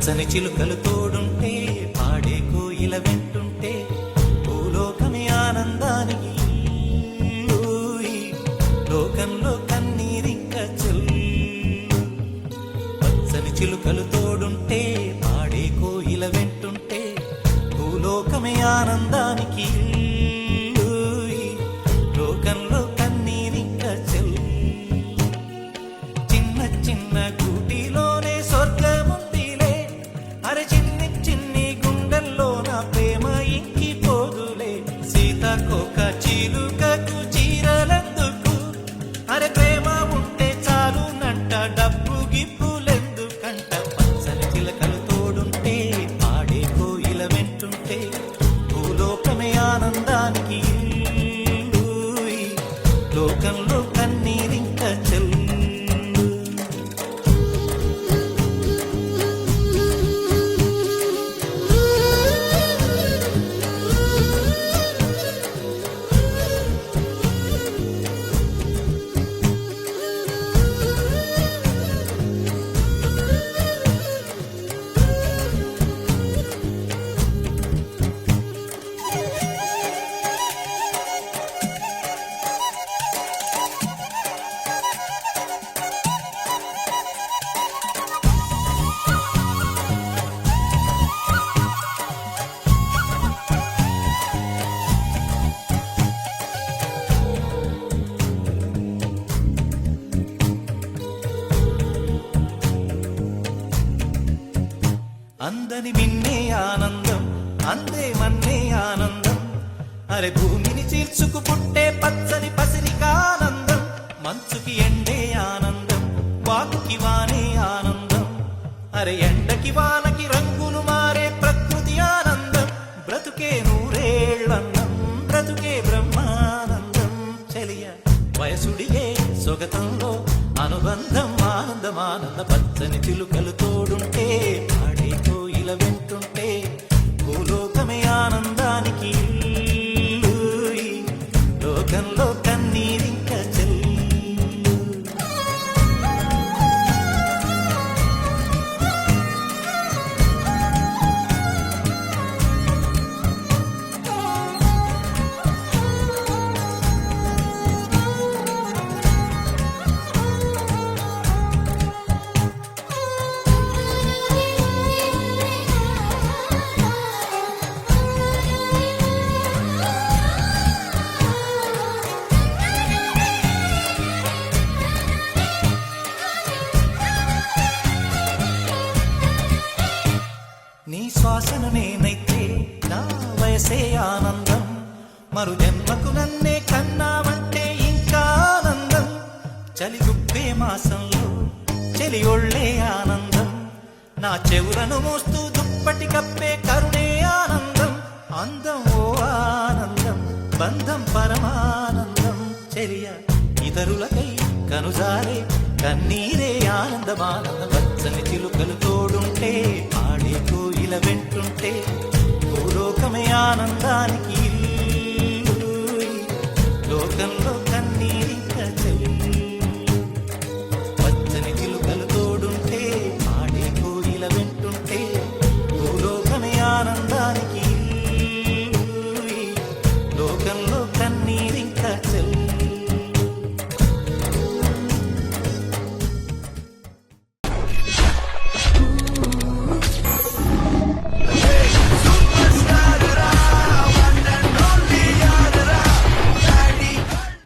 పచ్చని చిలుకలు తోడుంటే పాడే కోయిల వెంటుంటే భూలోకమే ఆనందానికి లోకంలో కన్నీరింక చెల్లు. పచ్చని చిలుకలు తోడుంటే పాడే కోయిల వెంటుంటే భూలోకమే ఆనందానికి లోకంలో కన్నీరింక చెల్లు. చిన్న చిన్న గూటిలోనే స్వర్గముందిలే, అరే చిన్ని చిన్ని గుండెల్లో నా ప్రేమ ఇంకిపోదులే. సీతాకోక చిలుకకు చీరలెందుకు, అరే ప్రేమ ఉంటే చాలునంట, డబ్బు గిప్పులెందుకంట. పచ్చని చిలకలు తోడుంటే పాడే కోయిల వెంటుంటే భూలోకమే ఆనందానికి లోకంలో కన్నీరింక చెల్లు. అందని మిన్నే ఆనందం, అందే మన్నే ఆనందం, అరే భూమిని చీల్చుకు పుట్టే పచ్చని పసిరికానందం. మంచుకి ఎండే ఆనందం, వాకుకి వానే ఆనందం, అరే ఎండకి వానకి రంగులు మారే ప్రకృతి ఆనందం. బ్రతుకే నూరేళ్ళన్నం, బ్రతుకే బ్రహ్మానందం. చెలియ వయసుడిగే సొగతంలో అనుబంధం ఆనందమానంద. పచ్చని చిలుకలు తోడుంటే పాడే కోయిల వెంటుంటే భూలోకమే ఆనందానికి లోకంలో కన్నీరింక చెల్లు. నీ శ్వాసన నేనైతే నా వయసే ఆనందం, మరు జన్మకు నన్నే కన్నావంటే ఇంకా ఆనందం. చలి గుప్పే మాసంలో చెలి ఒళ్ళే ఆనందం, నా చెవులను మోస్తూ దుప్పటి కప్పే కరుణే ఆనందం. అందం ఓ ఆనందం, బంధం పరమానందం. చెలియ ఇతరులకై కనుజారే కన్నీరే ఆనందమానందం. పచ్చని చిలుకలు తోడుంటే పాడే కోయిల వెంటుంటే భూలోకమే ఆనందానికి లోకంలో కన్నీరింక చెల్లు. పచ్చని చిలుకలు తోడుంటే పాడే కోయిల వెంటుంటే భూలోకమే ఆనందానికి లోకంలో